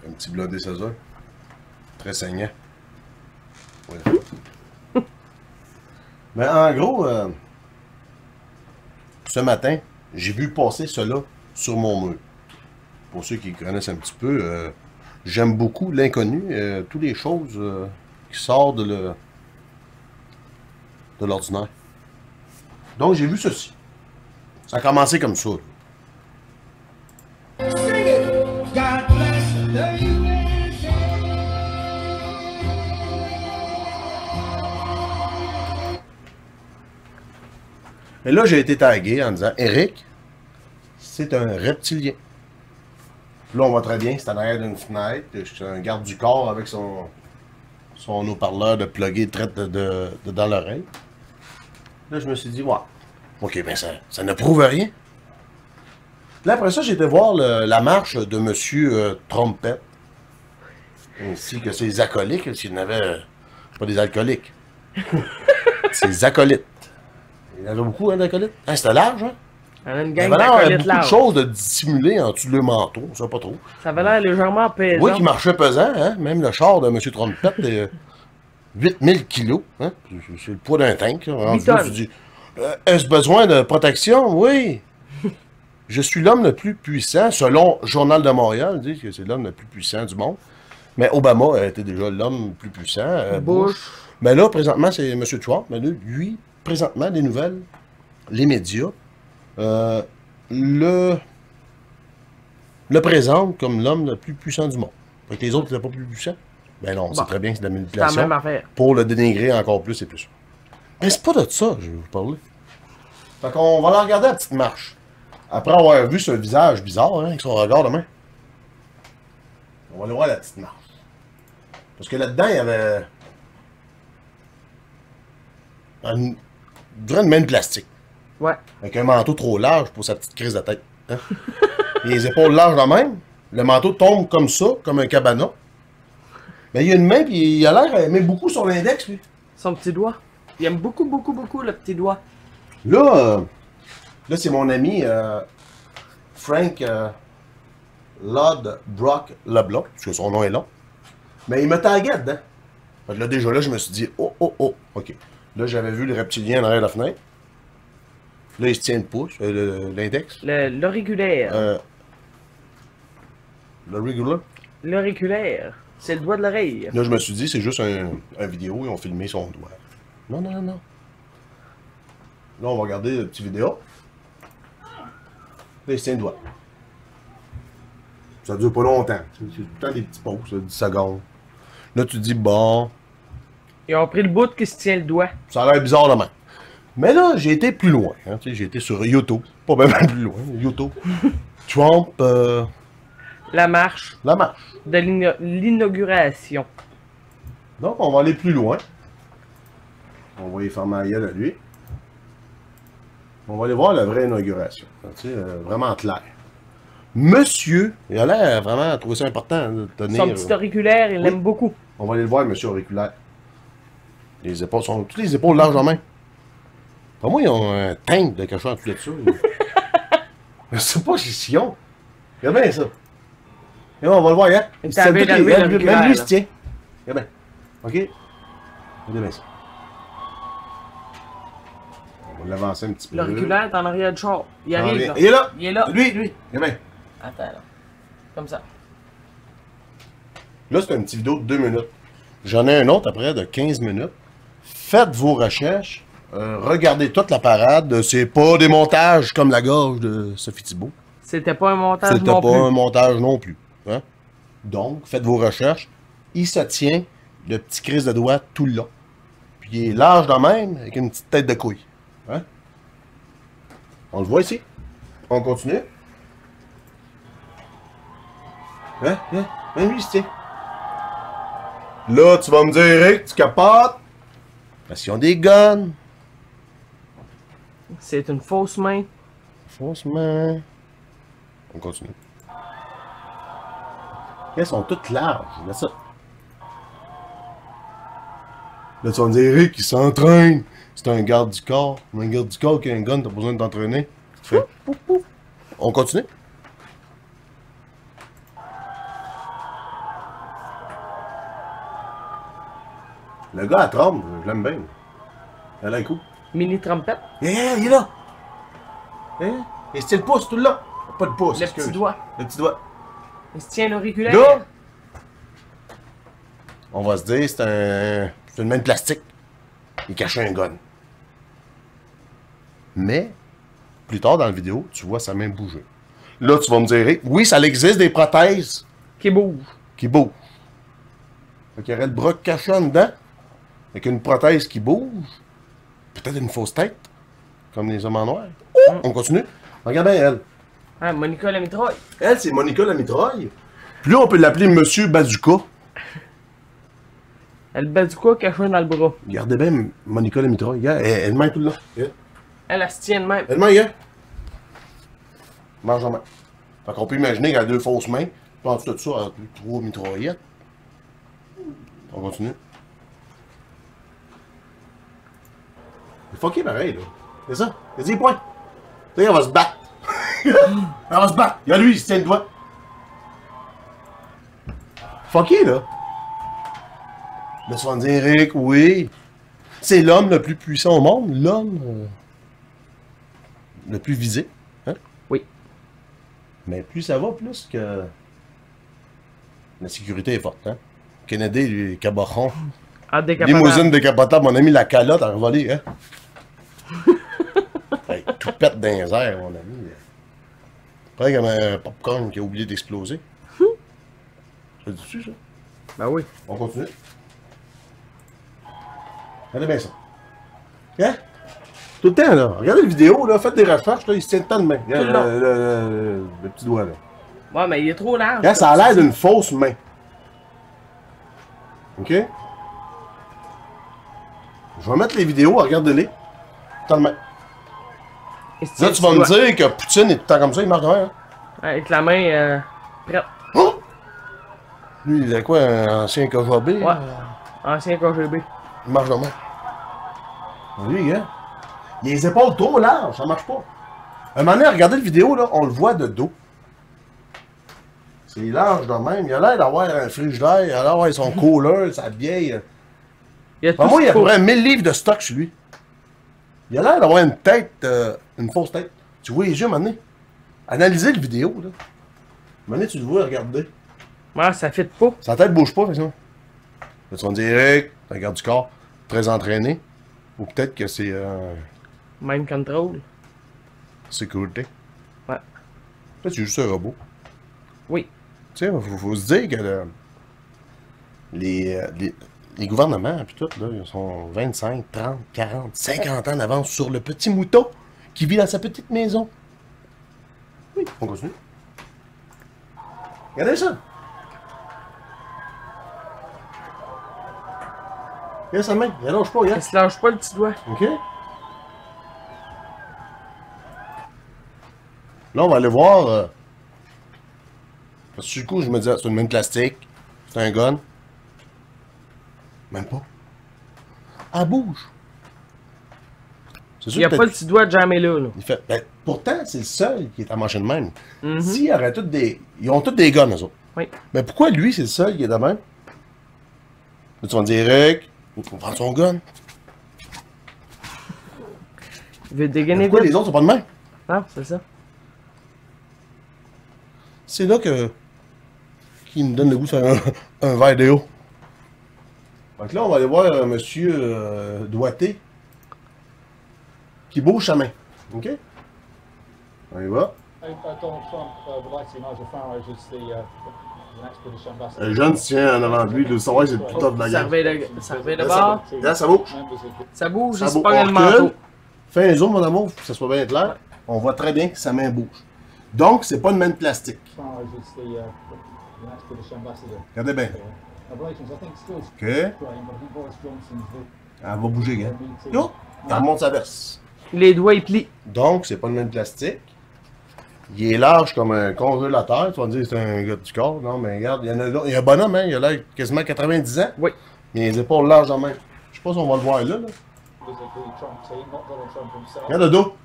Un petit blindé César. Très saignant. Ouais. Mais en gros, ce matin, j'ai vu passer cela sur mon mur. Pour ceux qui connaissent un petit peu, j'aime beaucoup l'inconnu, toutes les choses qui sortent de l'ordinaire. Donc j'ai vu ceci. Ça a commencé comme ça. Et là, j'ai été tagué en disant, Eric, c'est un reptilien. Là, on voit très bien, c'est en arrière d'une fenêtre. C'est un garde du corps avec son haut-parleur de plugger traite dans l'oreille. Là, je me suis dit, ouais, ok, ben ça ne prouve rien. Là, après ça, j'ai été voir la marche de M. Trompette, ainsi que ses acolytes, s'il n'avait pas des alcooliques. Ses acolytes. Il y en avait beaucoup, hein, d'acolytes. Hein, c'était large, hein? On a une Il y gang avait d'acolytes beaucoup de larges. choses de dissimuler en dessous de le manteau, on sait pas trop. Ça avait l'air légèrement pesant. Oui, qui marchait pesant, hein? Même le char de M. Trompette, 8000 kilos, hein? C'est le poids d'un tank. Là. 8 tonnes. Je dis, est-ce besoin de protection? Oui. Je suis l'homme le plus puissant, selon Journal de Montréal, dit que c'est l'homme le plus puissant du monde. Mais Obama était déjà l'homme le plus puissant. Bush. Mais là, présentement, c'est M. Trump. Mais là, lui, présentement, les nouvelles, les médias, le présente comme l'homme le plus puissant du monde. Fait que les autres n'étaient pas plus puissants. Ben non, on sait très bien que c'est de la manipulation. C'est la même affaire. Pour le dénigrer encore plus et plus. Mais c'est pas de ça que je vais vous parler. Fait qu'on va aller regarder la petite marche. Après avoir vu ce visage bizarre, hein, avec son regard de main. On va aller voir la petite marche. Parce que là-dedans, il y avait une main de plastique. Ouais. Avec un manteau trop large pour sa petite crise de tête. Hein? Les épaules larges de même. Le manteau tombe comme ça, comme un cabana. Mais il y a une main, puis il a l'air aimer beaucoup son index, lui. Son petit doigt. Il aime beaucoup, beaucoup, beaucoup le petit doigt. Là, c'est mon ami Frank Lloyd Brock LeBlanc, parce que son nom est long. Mais il me taguait dedans. Fait que là, déjà là, je me suis dit, oh, ok. Là, j'avais vu le reptilien en arrière de la fenêtre. Là, il se tient le pouce, l'index. L'auriculaire. Le regular. L'auriculaire. C'est le doigt de l'oreille. Là, je me suis dit, c'est juste un vidéo, ils ont filmé son doigt. Non. Là, on va regarder la petite vidéo. Là, il se tient le doigt. Ça dure pas longtemps. C'est tout le temps des petits pauses, 10 secondes. Là, tu te dis, bon, Ils ont pris le bout qui se tient le doigt. ça a l'air bizarre de même. Mais là, j'ai été plus loin. Hein, j'ai été sur YouTube. Pas même plus loin. YouTube. Trump, La marche la marche. de l'inauguration. Donc, on va aller plus loin. On va y faire ma gueule à lui. On va aller voir la vraie inauguration. Tu sais, vraiment clair. Monsieur, il a l'air vraiment à trouver ça important de tenir. Son petit auriculaire, il l'aime beaucoup. On va aller le voir, monsieur auriculaire. Les épaules sont. Toutes les épaules larges en main. Pour moi, ils ont un tank de quelque chose en dessous de ça. Je sais pas si ils ont. Regarde bien ça. Et on va le voir, hein? Il se tient toutes les- même lui, il se tient. Regarde bien. OK? Regardez bien ça. On va l'avancer un petit peu. L'auriculaire est en arrière du char. Il Ah, arrive, bien. là. Il est là! Il est là. Lui! Regarde bien. Attends, là. Comme ça. Là, c'est une petite vidéo de 2 minutes. J'en ai un autre après de 15 minutes. Faites vos recherches. Regardez toute la parade. C'est pas des montages comme la gorge de Sophie Thibault. C'était pas un montage C'était non pas plus. un montage non plus. Hein? Donc, faites vos recherches. Il se tient, le petit crise de doigt tout le long. Puis il est large de même, avec une petite tête de couille. Hein? On le voit ici. On continue. Hein? Même lui, il se tient. Là, tu vas me dire, Eric, tu capotes? Parce qu'ils ont des guns. C'est une fausse main. Faussement. On continue. Elles sont toutes larges. Là, ça. Là, tu vas me dire, Eric, il s'entraîne. C'est un garde du corps. Un garde du corps qui a un gun, t'as besoin de t'entraîner. Tu fais pouf, pouf. On continue. Le gars à trompe, je l'aime bien. Elle a cool. Mini trompette. Yeah, il est là. Hein? Et c'est le pouce, tout là. Pas de pouce, Le excuse. petit doigt. Le petit doigt. Il se tient l'auriculaire. Là, on va se dire, c'est une main de plastique. Il cachait un gun. Mais, plus tard dans la vidéo, tu vois sa main bouger. Là, tu vas me dire, oui, ça existe des prothèses Qui bouge. qui bougent. Fait qu'il y aurait le bras caché en dedans, avec une prothèse qui bouge. Peut-être une fausse tête, comme les hommes en noir. On continue. Regarde bien elle. Ah, Monica la mitraille. Elle, c'est Monica la mitraille. Puis là, on peut l'appeler Monsieur Bazooka. Elle bat du quoi caché dans le bras. Regardez bien Monica la mitraille. Regarde, elle main tout là. Regarde. Elle se tient de même. Elle main, regarde. Mange en main. Fait qu'on peut imaginer qu'elle a deux fausses mains. Puis en dessous de ça, elle a trois mitraillettes. On continue. C'est fucké pareil, là. C'est ça. C'est 10 points. Tu sais, elle va se battre. Elle va se battre. Il y a lui, il se tient le doigt. Fucké, là. Là, tu vas me dire, Eric, oui. C'est l'homme le plus puissant au monde. L'homme le plus visé. Hein? Oui. Mais plus ça va, plus que la sécurité est forte. Hein? Kennedy, lui, cabochon. Ah, décapotable. Limousine décapotable, mon ami, la calotte a revolé, hein? Hey, tout pète dans les airs, mon ami. Pareil comme un popcorn qui a oublié d'exploser. Ça dit-tu, ça? Ben oui. On continue. Regardez bien ça. Hein? Tout le temps, là. Regardez la vidéo, là. Faites des recherches, là. Il se tient tant de main. Regarde, Tout le long. le petit doigt, là. Ouais, mais il est trop large. Regarde, ça a l'air d'une fausse main. OK? Je vais mettre les vidéos, regardez-les. Tant de main. Il se tient Là, tu vas du me doigt. dire que Poutine est tout le temps comme ça, il marche de même, hein? Avec la main prête. Oh! Lui, il a quoi, un ancien KGB? Ouais. Ancien KGB. Il marche de même. Lui, hein? Il a les épaules trop larges, ça marche pas. Un moment donné, regardez la vidéo, là, on le voit de dos. C'est large de même. Il a l'air d'avoir un frigidaire, il a l'air d'avoir son cooler, sa vieille. Il y a tout Moi, il y a à ce peu qu'il près 1000 livres de stock chez lui. Il a l'air d'avoir une tête, une fausse tête. Tu vois les yeux, à un moment donné. Analysez la vidéo, là. À un moment donné, tu le vois, regardez. faut. Ouais, ça fit pas. Sa tête bouge pas, fait ça. Là, tu vas me dire, Eric, un garde du corps, très entraîné. Ou peut-être que c'est Mind control. sécurité. Ouais. Peut-être que c'est juste un robot. Oui. Tu sais, faut se dire que les gouvernements, puis tout, là, ils sont 25, 30, 40, 50 ans d'avance sur le petit mouton qui vit dans sa petite maison. Oui, on continue. Regardez ça. Regarde sa main, il lâche pas, Il regarde. se lâche pas le petit doigt. OK? Là, on va aller voir. Parce que du coup, je me disais, c'est une main de plastique. C'est un gun. Même pas. Elle bouge. C'est Il n'y a que pas le petit doigt jamais là. il fait, ben, pourtant, c'est le seul qui est à manger de même. Mhm. S'il y aurait ils ont tous des guns, eux autres. Oui. Mais pourquoi lui, c'est le seul qui est de même? Là, tu vas me dire, Eric, il faut prendre son gun. Il veut Mais dégainer pourquoi vite. les autres sont pas de même? Ah, c'est ça. C'est là qu'il me donne le goût de faire un verre d'eau. Donc là, on va aller voir monsieur Doigté qui bouge sa main. OK? On y va. Donald Trump would like to see Nigel Farage as the next British ambassador. Le jeune se tient en avant de lui, de savoir c'est le plus top de la Ça guerre. revient de bord. Là, ça bouge. Ça bouge, Ça il se bouge. pogne On le manteau. recule. Fais un zoom, mon amour, pour que ça soit bien clair. On voit très bien que sa main bouge. Donc, c'est pas une main de plastique. Farage as the next British ambassador. Regardez bien. Relations, I think, still OK? growing, but I think Boris Johnson's Elle va bouger, gars. meeting. Yo! Elle remonte sa verse. Les doigts, ils plient. Donc, c'est pas une main de plastique. Il est large comme un congélateur. Tu vas me dire que c'est un gars du corps. Non, mais regarde, il y a un bonhomme, hein. Il a l'air quasiment 90 ans. Oui. Mais il a les épaules larges en main. Je sais pas si on va le voir là. Physically, Trump team, not Donald Trump himself. Regarde le dos.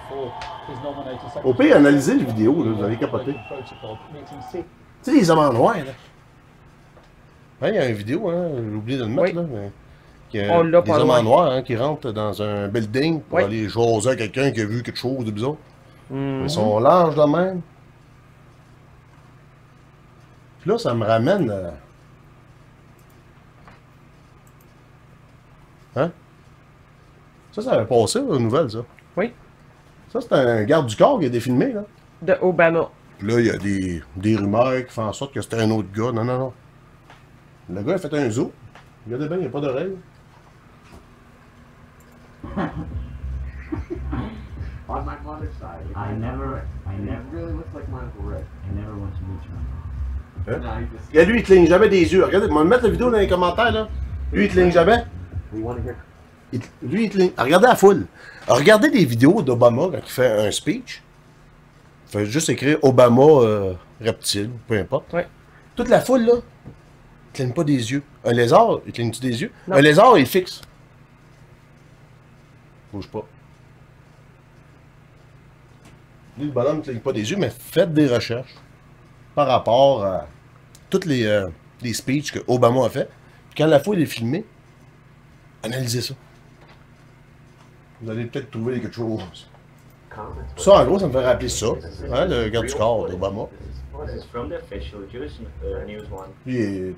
For his nominated Au pire, analysez les vidéos, là, vous allez capoter. protocol, meeting six. Tu sais, les hommes en noir, là. Ouais, il y a une vidéo, hein, j'ai oublié de le mettre, Oui. là. Mais... On l'a des pas hommes loin. en noir hein, qui rentrent dans un building pour Oui. aller jaser à quelqu'un qui a vu quelque chose de bizarre. Mhm. Ils sont larges de même. Puis là, ça me ramène. Hein? Ça avait passé aux nouvelles, ça. Oui. Ça, c'est un garde du corps qui a défilmé, là. De Obama. Puis là, il y a des rumeurs qui font en sorte que c'était un autre gars. Non, non, non. Le gars a fait un zoo. Regardez bien, il n'y a pas d'oreille. On my mother's side, I never it really looks like my Uncle Rick. I never went to meet your uncle. Hein? No, he just. Regarde, lui, il cligne jamais des yeux. Regardez, moi, mettre la vidéo dans les commentaires, là. Lui, il cligne jamais. We want to hear. Lui, il cligne. Regardez la foule. Regardez des vidéos d'Obama quand il fait un speech. Il fait juste écrire Obama reptile, peu importe. Ouais. Toute la foule, là, il cligne pas des yeux. Un lézard, il cligne-tu des yeux? Non. Un lézard, il fixe. Bouge pas. Lui, le bonhomme ne cligne pas des yeux, mais faites des recherches par rapport à toutes les speeches que Obama a fait. Puis quand la foule est filmée, analysez ça. Vous allez peut-être trouver quelque chose. Comments. Ça, en gros, ça me fait rappeler ça. Hein, le garde du corps d'Obama. This is from the official Jewish news one. Lui,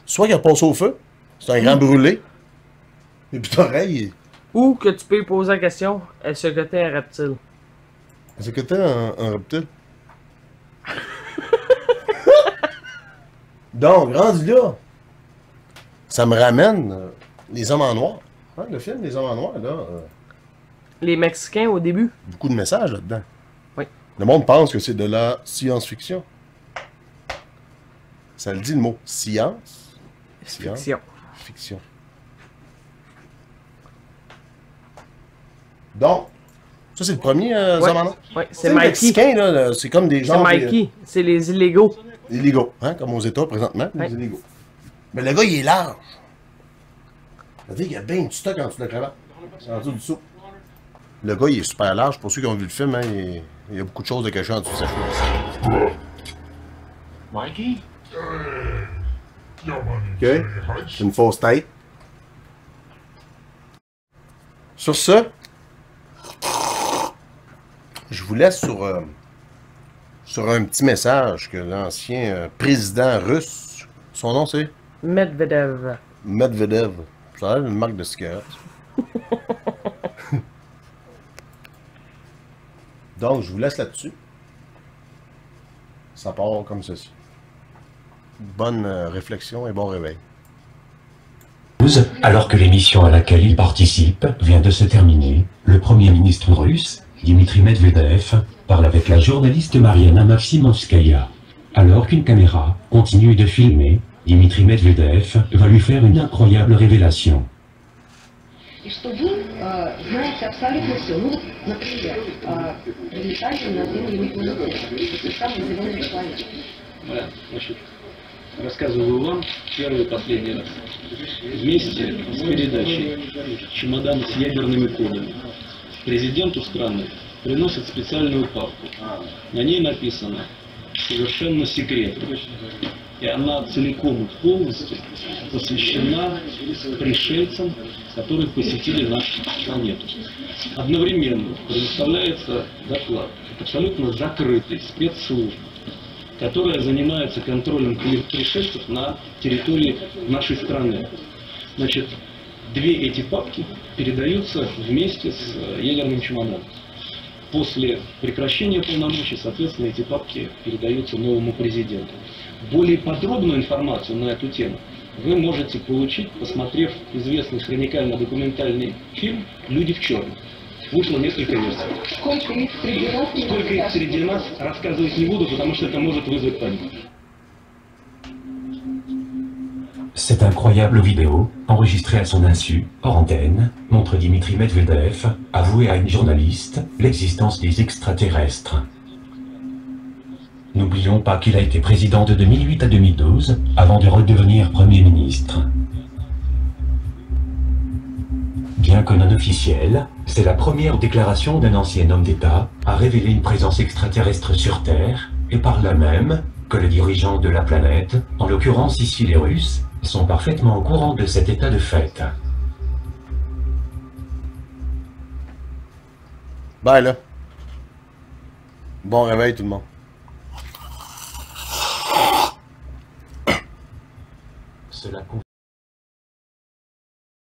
soit qu'il a passé au feu, c'est un grand brûlé. Et puis l'oreille, Ou que tu peux poser la question, est-ce que t'es un reptile? c'est que t'es un reptile. Donc, rendu là, ça me ramène les hommes en noir. Hein, le film Les hommes en noir, là, Les Mexicains au début? beaucoup de messages là-dedans. Oui. Le monde pense que c'est de la science-fiction. Ça le dit le mot science. Science. Fiction. Fiction. Donc, ça c'est le premier Ouais. hommes en noir. Ouais, Tu sais, c'est les Mikey. Mexicains, là, c'est comme des C'est gens Mikey. C'est les illégaux. illégaux, hein, comme aux États présentement, Ouais. les illégaux. Mais le gars, il est large. C'est-à-dire qu'il y a bien du stock en dessous de la cravate. En dessous du seau. Le gars, il est super large. Pour ceux qui ont vu le film, hein, il y a beaucoup de choses à cacher en dessous de sa chemise. Mikey? OK? C'est une fausse tête. Sur ce, je vous laisse sur un petit message que l'ancien président russe, son nom c'est Medvedev. Medvedev. Ça a l'air d'une marque de cigarette. Donc, je vous laisse là-dessus. Ça part comme ceci. Bonne réflexion et bon réveil. Alors que l'émission à laquelle il participe vient de se terminer, le Premier ministre russe, Dimitri Medvedev, parle avec la journaliste Mariana Maximovskaya. Alors qu'une caméra continue de filmer, Dimitri Medvedev va lui faire une incroyable révélation. И что вы знаете абсолютно все. Ну вот, например, прилетали на Землю инопланетяне. Это самый зеленый человек. Да, значит, рассказываю вам первый и последний раз. Вместе с передачей «Чемодан с ядерными кодами» президенту страны приносят специальную папку. На ней написано «Совершенно секретно». И она целиком и полностью посвящена пришельцам, которые посетили нашу планету. Одновременно предоставляется доклад от абсолютно закрытой спецслужбы, которая занимается контролем пришельцев на территории нашей страны. Значит, две эти папки передаются вместе с ядерным чемоданом. После прекращения полномочий, соответственно, эти папки передаются новому президенту. Более подробную информацию на эту тему вы можете получить, посмотрев известный хроникально-документальный фильм «Люди в черном». Вышло несколько версий. Сколько их среди вас? Сколько их среди нас, рассказывать не буду, потому что это может вызвать панику. Cette incroyable vidéo, enregistrée à son insu, hors antenne, montre Dimitri Medvedev avouer à une journaliste l'existence des extraterrestres. N'oublions pas qu'il a été président de 2008 à 2012, avant de redevenir Premier ministre. Bien que non officielle, c'est la première déclaration d'un ancien homme d'État à révéler une présence extraterrestre sur Terre, et par là même que les dirigeants de la planète, en l'occurrence ici les Russes, sont parfaitement au courant de cet état de fait. Bye là. Bon réveil tout le monde. Cela